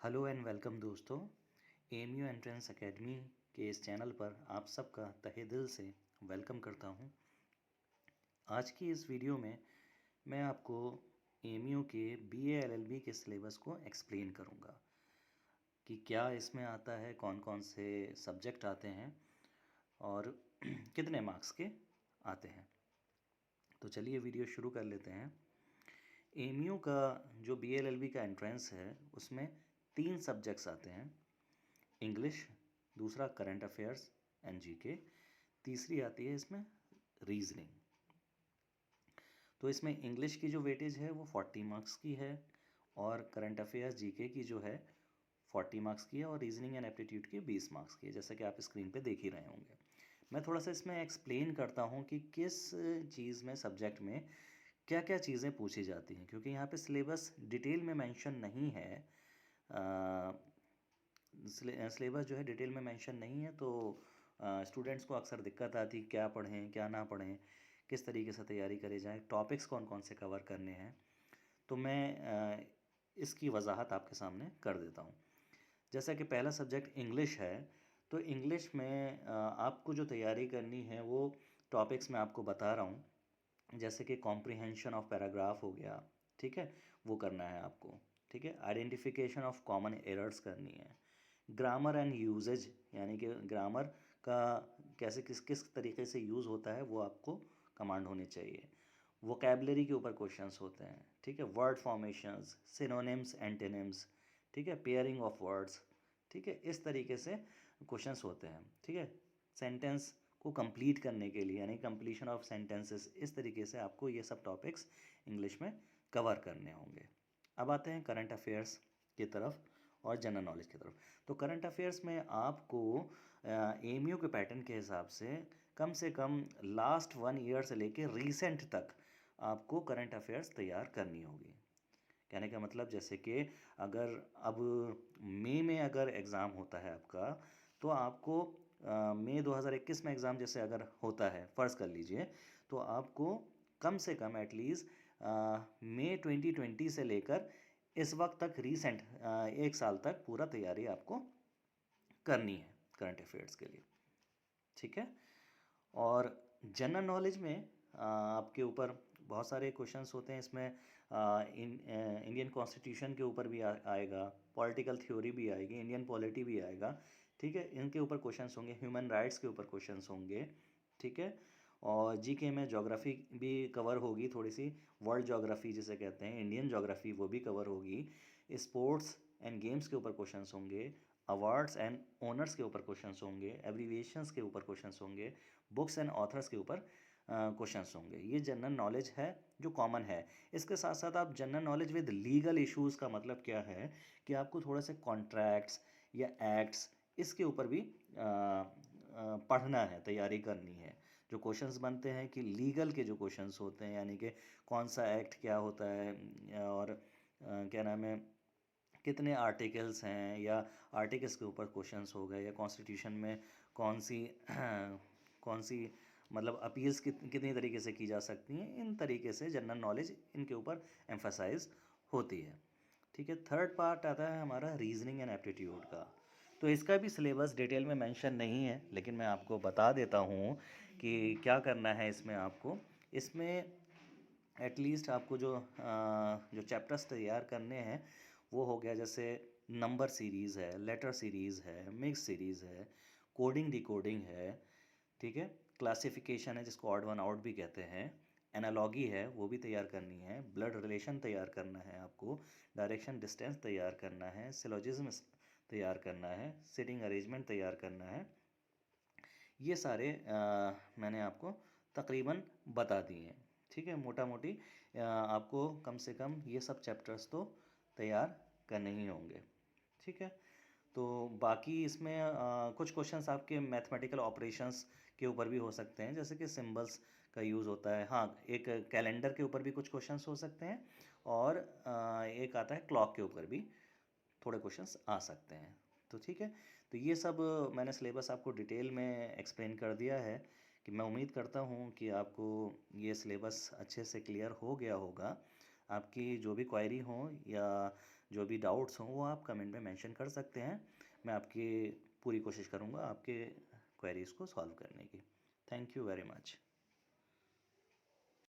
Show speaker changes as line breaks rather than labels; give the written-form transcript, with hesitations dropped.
Hello and welcome दोस्तों। MU entrance academy के इस चैनल पर आप सबका तहे दिल से वेलकम करता हूं। आज की इस वीडियो में मैं आपको एमयू के बीए एलएलबी के सिलेबस को एक्सप्लेन करूंगा कि क्या इसमें आता है, कौन कौन से सब्जेक्ट आते हैं और कितने मार्क्स के आते हैं। तो चलिए वीडियो शुरू कर लेते हैं। एमयू का जो बीए एलएलबी का एंट्रेंस है उसमें 3 सब्जेक्ट्स आते हैं। इंग्लिश, दूसरा करंट अफेयर्स एंड जीके, तीसरी आती है इसमें रीजनिंग। तो इसमें इंग्लिश की जो वेटेज है वो 40 मार्क्स की है और करंट अफेयर्स जीके की जो है 40 मार्क्स की है और रीजनिंग एंड एप्टीट्यूड की 20 मार्क्स की है, जैसा कि आप स्क्रीन पे देख ही रहे होंगे। मैं थोड़ा सा इसमें एक्सप्लेन करता हूँ कि किस चीज़ में, सब्जेक्ट में क्या क्या चीज़ें पूछी जाती हैं, क्योंकि यहाँ पे सिलेबस डिटेल में मेंशन नहीं है। सिलेबस जो है डिटेल में मेंशन नहीं है, तो स्टूडेंट्स को अक्सर दिक्कत आती है क्या पढ़ें क्या ना पढ़ें, किस तरीके से तैयारी करे जाए, टॉपिक्स कौन कौन से कवर करने हैं। तो मैं इसकी वजाहत आपके सामने कर देता हूँ। जैसा कि पहला सब्जेक्ट इंग्लिश है, तो इंग्लिश में आपको जो तैयारी करनी है वो टॉपिक्स मैं आपको बता रहा हूँ। जैसे कि कॉम्प्रिहेंशन ऑफ पैराग्राफ हो गया, ठीक है, वो करना है आपको। ठीक है, आइडेंटिफिकेशन ऑफ कॉमन एरर्स करनी है। ग्रामर एंड यूजेज, यानी कि ग्रामर का कैसे किस किस तरीके से यूज़ होता है वो आपको कमांड होनी चाहिए। वोकेबलरी के ऊपर क्वेश्चंस होते हैं, ठीक है, वर्ड फॉर्मेशंस, सिनोनिम्स, एंटेनिम्स, ठीक है, पेयरिंग ऑफ वर्ड्स, ठीक है, इस तरीके से क्वेश्चंस होते हैं। ठीक है, सेंटेंस को कंप्लीट करने के लिए, यानी कंप्लीशन ऑफ सेंटेंसेस, इस तरीके से आपको ये सब टॉपिक्स इंग्लिश में कवर करने होंगे। अब आते हैं करंट अफेयर्स की तरफ और जनरल नॉलेज की तरफ। तो करंट अफेयर्स में आपको एमयू के पैटर्न के हिसाब से कम लास्ट 1 ईयर से लेके रीसेंट तक आपको करंट अफेयर्स तैयार करनी होगी। कहने का मतलब जैसे कि अगर अब मई में अगर एग्ज़ाम होता है आपका, तो आपको मई 2021 में एग्ज़ाम जैसे अगर होता है, फ़र्ज़ कर लीजिए, तो आपको कम से कम एटलीस्ट मई 2020 से लेकर इस वक्त तक रीसेंट 1 साल तक पूरा तैयारी आपको करनी है करंट अफेयर्स के लिए। ठीक है, और जनरल नॉलेज में आपके ऊपर बहुत सारे क्वेश्चंस होते हैं। इसमें इंडियन कॉन्स्टिट्यूशन के ऊपर भी आएगा, पॉलिटिकल थ्योरी भी आएगी, इंडियन पॉलिटी भी आएगा। ठीक है, इनके ऊपर क्वेश्चंस होंगे, ह्यूमन राइट्स के ऊपर क्वेश्चंस होंगे। ठीक है, और जीके में ज्योग्राफी भी कवर होगी, थोड़ी सी वर्ल्ड ज्योग्राफी जिसे कहते हैं, इंडियन ज्योग्राफी, वो भी कवर होगी। स्पोर्ट्स एंड गेम्स के ऊपर क्वेश्चंस होंगे, अवार्ड्स एंड ओनर्स के ऊपर क्वेश्चंस होंगे, एब्रीविएशंस के ऊपर क्वेश्चंस होंगे, बुक्स एंड ऑथर्स के ऊपर क्वेश्चंस होंगे। ये जनरल नॉलेज है जो कॉमन है। इसके साथ साथ आप general knowledge with legal issues का मतलब क्या है कि आपको थोड़ा से कॉन्ट्रैक्ट्स या एक्ट्स, इसके ऊपर भी पढ़ना है, तैयारी करनी है। जो क्वेश्चंस बनते हैं कि लीगल के जो क्वेश्चंस होते हैं, यानी कि कौन सा एक्ट क्या होता है और क्या नाम है, कितने आर्टिकल्स हैं, या आर्टिकल्स के ऊपर क्वेश्चंस हो गए, या कॉन्स्टिट्यूशन में कौन सी कौन सी मतलब अपील्स कितनी तरीके से की जा सकती हैं, इन तरीके से जनरल नॉलेज इनके ऊपर एम्फसाइज होती है। ठीक है, थर्ड पार्ट आता है हमारा रीजनिंग एंड एप्टीट्यूड का। तो इसका भी सिलेबस डिटेल में मेंशन नहीं है, लेकिन मैं आपको बता देता हूँ कि क्या करना है इसमें। आपको इसमें एटलीस्ट आपको जो चैप्टर्स तैयार करने हैं वो हो गया, जैसे नंबर सीरीज़ है, लेटर सीरीज़ है, मिक्स सीरीज़ है, कोडिंग डिकोडिंग है, ठीक है, क्लासिफिकेशन है जिसको ऑड वन आउट भी कहते हैं, एनालॉगी है वो भी तैयार करनी है, ब्लड रिलेशन तैयार करना है आपको, डायरेक्शन डिस्टेंस तैयार करना है, सिलोजिज्म तैयार करना है, सिटिंग अरेंजमेंट तैयार करना है। ये सारे मैंने आपको तकरीबन बता दिए हैं। ठीक है, मोटा मोटी आपको कम से कम ये सब चैप्टर्स तो तैयार करने ही होंगे। ठीक है, तो बाकी इसमें कुछ क्वेश्चंस आपके मैथमेटिकल ऑपरेशंस के ऊपर भी हो सकते हैं, जैसे कि सिंबल्स का यूज़ होता है। हाँ, एक कैलेंडर के ऊपर भी कुछ क्वेश्चंस हो सकते हैं, और एक आता है क्लॉक के ऊपर भी थोड़े क्वेश्चंस आ सकते हैं। तो ठीक है, तो ये सब मैंने सिलेबस आपको डिटेल में एक्सप्लेन कर दिया है। कि मैं उम्मीद करता हूँ कि आपको ये सिलेबस अच्छे से क्लियर हो गया होगा। आपकी जो भी क्वेरी हो या जो भी डाउट्स हों वो आप कमेंट में मेंशन कर सकते हैं। मैं आपकी पूरी कोशिश करूँगा आपके क्वेरीज़ को सॉल्व करने की। Thank you very much.